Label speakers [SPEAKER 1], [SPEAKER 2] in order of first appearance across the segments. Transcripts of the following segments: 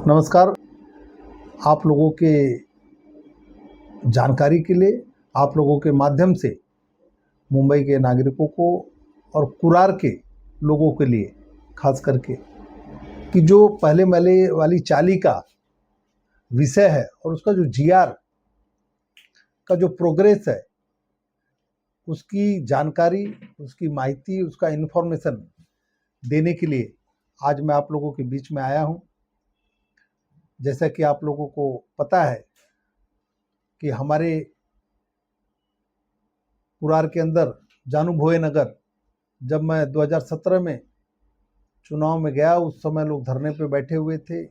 [SPEAKER 1] नमस्कार। आप लोगों के जानकारी के लिए, आप लोगों के माध्यम से मुंबई के नागरिकों को और कुरार के लोगों के लिए खास करके कि जो पहले महले वाली चाली का विषय है और उसका जो जीआर का जो प्रोग्रेस है, उसकी जानकारी, उसकी माहिती, उसका इन्फॉर्मेशन देने के लिए आज मैं आप लोगों के बीच में आया हूं। जैसा कि आप लोगों को पता है कि हमारे कुरार के अंदर जानू भोये नगर, जब मैं 2017 में चुनाव में गया, उस समय लोग धरने पे बैठे हुए थे।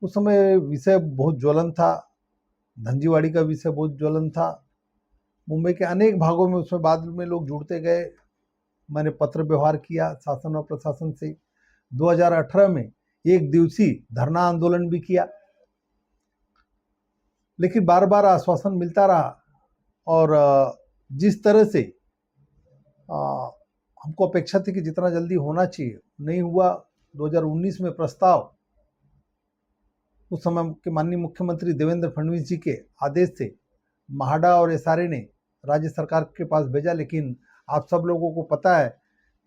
[SPEAKER 1] उस समय विषय बहुत ज्वलन था, धंजीवाड़ी का विषय बहुत ज्वलन था। मुंबई के अनेक भागों में उसमें बाद में लोग जुड़ते गए। मैंने पत्र व्यवहार किया शासन और प्रशासन से। 2018 में एक दिवसीय धरना आंदोलन भी किया, लेकिन बार बार आश्वासन मिलता रहा और जिस तरह से हमको अपेक्षा थी कि जितना जल्दी होना चाहिए नहीं हुआ। 2019 में प्रस्ताव उस समय के माननीय मुख्यमंत्री देवेंद्र फडणवीस जी के आदेश से महाडा और एसआरए ने राज्य सरकार के पास भेजा, लेकिन आप सब लोगों को पता है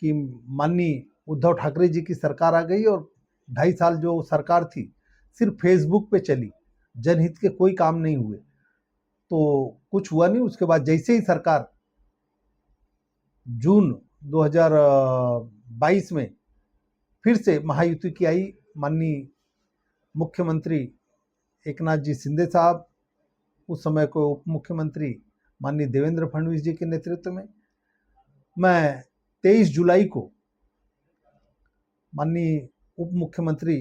[SPEAKER 1] कि माननीय उद्धव ठाकरे जी की सरकार आ गई और 2.5 साल जो सरकार थी सिर्फ फेसबुक पे चली, जनहित के कोई काम नहीं हुए, तो कुछ हुआ नहीं। उसके बाद जैसे ही सरकार जून 2022 में फिर से महायुति की आई, माननीय मुख्यमंत्री एकनाथ जी शिंदे साहब, उस समय को उप मुख्यमंत्री माननीय देवेंद्र फडणवीस जी के नेतृत्व में, मैं 23 जुलाई को माननीय उप मुख्यमंत्री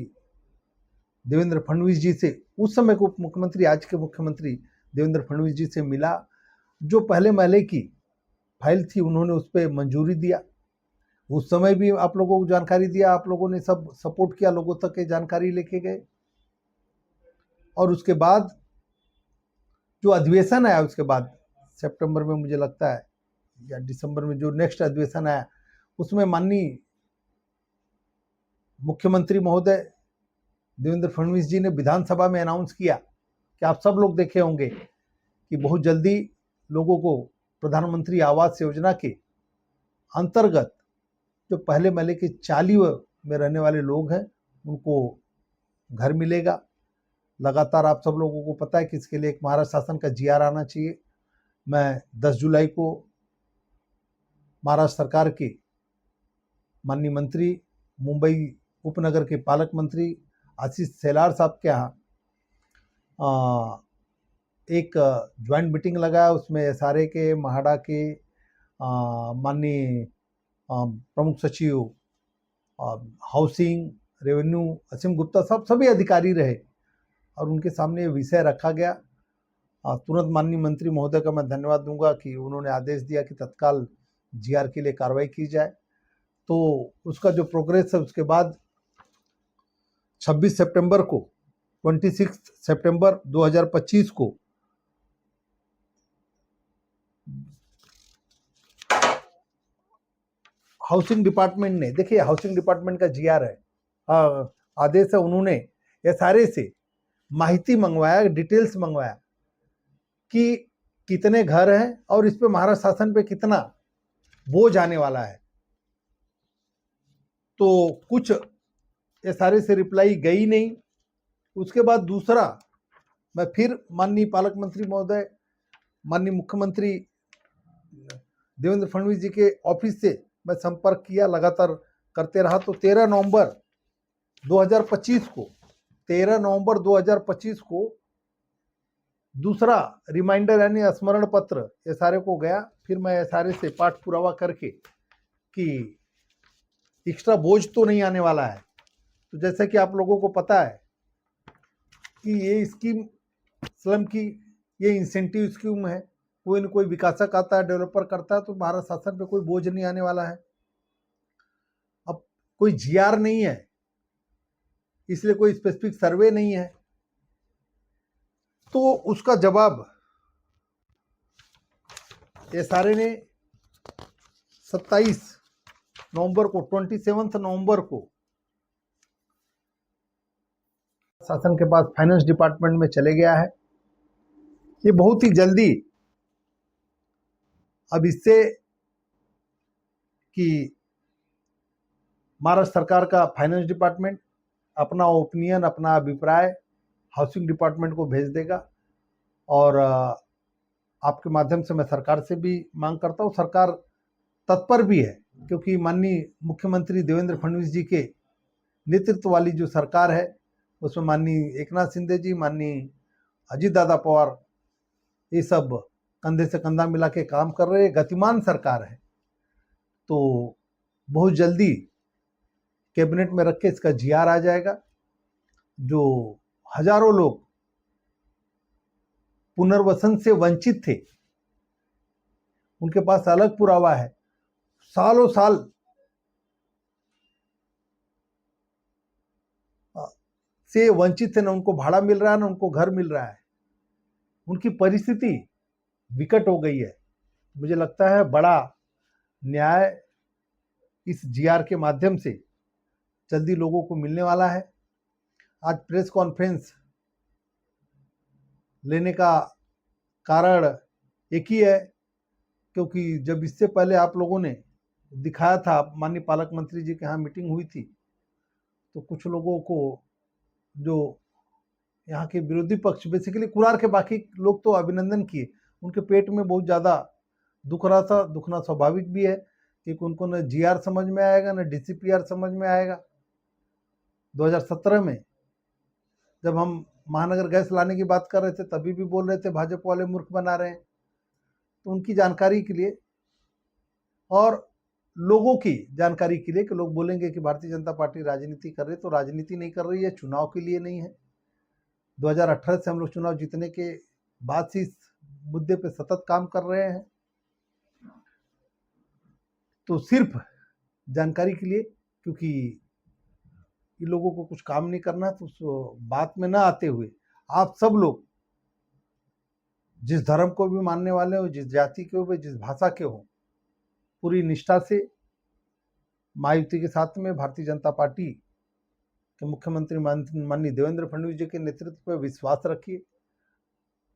[SPEAKER 1] देवेंद्र फडणवीस जी से, उस समय के उप मुख्यमंत्री आज के मुख्यमंत्री देवेंद्र फडणवीस जी से मिला। जो पहले महले की फाइल थी उन्होंने उस पर मंजूरी दिया। उस समय भी आप लोगों को जानकारी दिया, आप लोगों ने सब सपोर्ट किया, लोगों तक ये जानकारी लेके गए। और उसके बाद जो अधिवेशन आया, उसके बाद सितंबर में मुझे लगता है या दिसंबर में जो नेक्स्ट अधिवेशन आया, उसमें माननीय मुख्यमंत्री महोदय देवेंद्र फडणवीस जी ने विधानसभा में अनाउंस किया कि आप सब लोग देखे होंगे कि बहुत जल्दी लोगों को प्रधानमंत्री आवास योजना के अंतर्गत जो पहले महले के चाली में रहने वाले लोग हैं उनको घर मिलेगा। लगातार आप सब लोगों को पता है कि इसके लिए एक महाराष्ट्र शासन का जीआर आना चाहिए। मैं 10 जुलाई को महाराष्ट्र सरकार के माननीय मंत्री, मुंबई उपनगर के पालक मंत्री आशीष शेलार साहब के यहाँ एक ज्वाइंट मीटिंग लगाया। उसमें एसआरए के, महाडा के माननीय प्रमुख सचिव हाउसिंग, रेवेन्यू असीम गुप्ता साहब सभी अधिकारी रहे और उनके सामने विषय रखा गया। तुरंत माननीय मंत्री महोदय का मैं धन्यवाद दूंगा कि उन्होंने आदेश दिया कि तत्काल जीआर के लिए कार्रवाई की जाए। तो उसका जो प्रोग्रेस है, उसके बाद 26 सितंबर को 26 सितंबर 2025 को हाउसिंग डिपार्टमेंट ने, देखिए हाउसिंग डिपार्टमेंट का जीआर है, आदेश है, उन्होंने एसआरए से माहिती मंगवाया, डिटेल्स मंगवाया कि कितने घर हैं और इस पे महाराष्ट्र शासन पे कितना बोझ आने वाला है। तो कुछ एसआरए से रिप्लाई गई नहीं। उसके बाद दूसरा, मैं फिर माननीय पालक मंत्री महोदय, माननीय मुख्यमंत्री देवेंद्र फडणवीस जी के ऑफिस से मैं संपर्क किया, लगातार करते रहा। तो 13 नवंबर 2025 को दूसरा रिमाइंडर यानी स्मरण पत्र एसआरए को गया। फिर मैं एसआरए से पाठ पुरावा करके कि एक्स्ट्रा बोझ तो नहीं आने वाला है। तो जैसे कि आप लोगों को पता है कि ये स्कीम स्लम की ये इंसेंटिव स्कीम है, कोई न कोई विकासक आता है, डेवलपर करता है, तो भारत शासन पे कोई बोझ नहीं आने वाला है। अब कोई जीआर नहीं है, इसलिए कोई स्पेसिफिक सर्वे नहीं है, तो उसका जवाब एसआरए ने 27 नवंबर को 27 नवंबर को शासन के पास फाइनेंस डिपार्टमेंट में चले गया है। ये बहुत ही जल्दी अब इससे कि महाराष्ट्र सरकार का फाइनेंस डिपार्टमेंट अपना ओपिनियन, अपना अभिप्राय हाउसिंग डिपार्टमेंट को भेज देगा। और आपके माध्यम से मैं सरकार से भी मांग करता हूँ, सरकार तत्पर भी है, क्योंकि माननीय मुख्यमंत्री देवेंद्र फडणवीस जी के नेतृत्व वाली जो सरकार है उसमें माननीय एकनाथ शिंदे जी, माननीय अजीत दादा पवार, ये सब कंधे से कंधा मिला के काम कर रहे, गतिमान सरकार है। तो बहुत जल्दी कैबिनेट में रख के इसका जीआर आ जाएगा। जो हजारों लोग पुनर्वसन से वंचित थे, उनके पास अलग पुरावा है, सालों साल से वंचित थे, ना उनको भाड़ा मिल रहा है ना उनको घर मिल रहा है, उनकी परिस्थिति विकट हो गई है। मुझे लगता है बड़ा न्याय इस जीआर के माध्यम से जल्दी लोगों को मिलने वाला है। आज प्रेस कॉन्फ्रेंस लेने का कारण एक ही है, क्योंकि जब इससे पहले आप लोगों ने दिखाया था, माननीय पालक मंत्री जी के यहाँ मीटिंग हुई थी, तो कुछ लोगों को, जो यहाँ के विरोधी पक्ष, बेसिकली कुरार के बाकी लोग तो अभिनंदन किए, उनके पेट में बहुत ज़्यादा दुख रहा था। दुखना स्वाभाविक भी है, क्योंकि उनको न जीआर समझ में आएगा न डीसीपीआर समझ में आएगा। 2017 में जब हम महानगर गैस लाने की बात कर रहे थे, तभी भी बोल रहे थे भाजपा वाले मूर्ख बना रहे हैं। तो उनकी जानकारी के लिए और लोगों की जानकारी के लिए, कि लोग बोलेंगे कि भारतीय जनता पार्टी राजनीति कर रही है, तो राजनीति नहीं कर रही है, चुनाव के लिए नहीं है। 2018 से हम लोग चुनाव जीतने के बाद से इस मुद्दे पे सतत काम कर रहे हैं। तो सिर्फ जानकारी के लिए, क्योंकि इन लोगों को कुछ काम नहीं करना है, तो उस बात में ना आते हुए आप सब लोग जिस धर्म को भी मानने वाले हो, जिस जाति के हो, जिस भाषा के हो, पूरी निष्ठा से महायुति के साथ में भारतीय जनता पार्टी के मुख्यमंत्री माननीय देवेंद्र फडणवीस जी के नेतृत्व पर विश्वास रखिए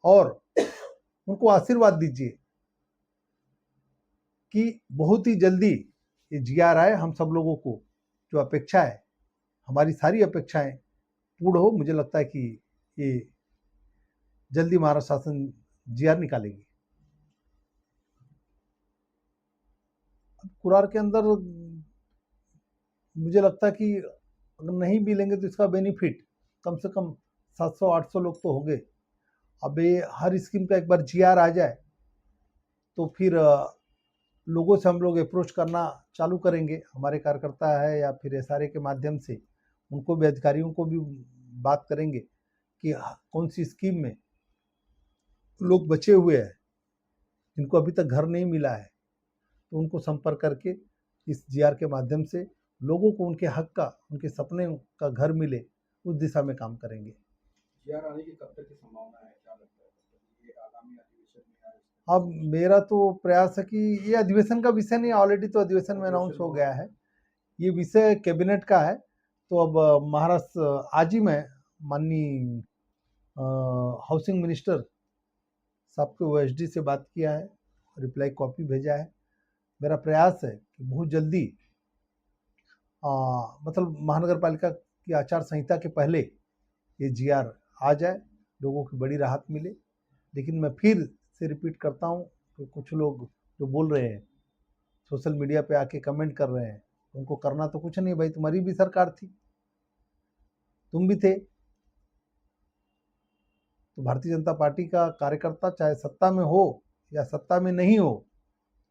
[SPEAKER 1] और उनको आशीर्वाद दीजिए कि बहुत ही जल्दी ये जीआर आए। हम सब लोगों को जो अपेक्षा है, हमारी सारी अपेक्षाएं पूर्ण हो। मुझे लगता है कि ये जल्दी महाराष्ट्र शासन जीआर निकालेगी। कुरार के अंदर मुझे लगता है कि अगर नहीं भी लेंगे तो इसका बेनिफिट कम से कम 700-800 लोग तो होंगे। अब ये हर स्कीम का एक बार जीआर आ जाए तो फिर लोगों से हम लोग अप्रोच करना चालू करेंगे, हमारे कार्यकर्ता है या फिर एसआरए के माध्यम से उनको भी, अधिकारियों को भी बात करेंगे कि कौन सी स्कीम में लोग बचे हुए हैं जिनको अभी तक घर नहीं मिला है, तो उनको संपर्क करके इस जीआर के माध्यम से लोगों को उनके हक का, उनके सपने का घर मिले, उस दिशा में काम करेंगे।
[SPEAKER 2] जीआर आने की कब तक की संभावना है, क्या लगता है? ये आगामी अधिवेशन में आए?
[SPEAKER 1] अब मेरा तो प्रयास है कि ये अधिवेशन का विषय नहीं, ऑलरेडी तो अधिवेशन में अनाउंस हो गया है, ये विषय कैबिनेट का है। तो अब महाराष्ट्र आज ही मैं माननीय हाउसिंग मिनिस्टर साहब के ओएसडी से बात किया है, रिप्लाई कॉपी भेजा है। मेरा प्रयास है कि बहुत जल्दी मतलब महानगर पालिका की आचार संहिता के पहले ये जीआर आ जाए, लोगों की बड़ी राहत मिले। लेकिन मैं फिर से रिपीट करता हूँ कि कुछ लोग जो बोल रहे हैं, सोशल मीडिया पे आके कमेंट कर रहे हैं, उनको करना तो कुछ नहीं भाई, तुम्हारी भी सरकार थी, तुम भी थे। तो भारतीय जनता पार्टी का कार्यकर्ता चाहे सत्ता में हो या सत्ता में नहीं हो,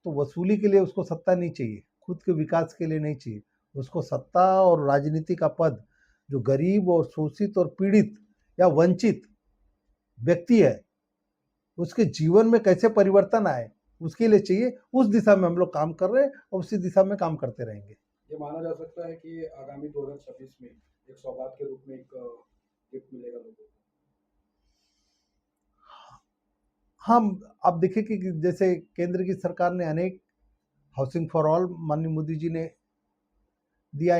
[SPEAKER 1] तो वसूली के लिए उसको सत्ता नहीं चाहिए, खुद के विकास के लिए नहीं चाहिए उसको सत्ता और राजनीति का पद। जो गरीब और शोषित और पीड़ित या वंचित व्यक्ति है, उसके जीवन में कैसे परिवर्तन आए, उसके लिए चाहिए। उस दिशा में हम लोग काम कर रहे हैं और उसी दिशा में काम करते रहेंगे।
[SPEAKER 2] ये माना जा सकता है कि आगामी 2026 में एक सौगात के रूप में एक गिफ्ट मिलेगा लोगों को।
[SPEAKER 1] हम अब देखिए कि जैसे केंद्र की सरकार ने अनेक हाउसिंग फॉर ऑल माननीय मोदी जी ने दिया,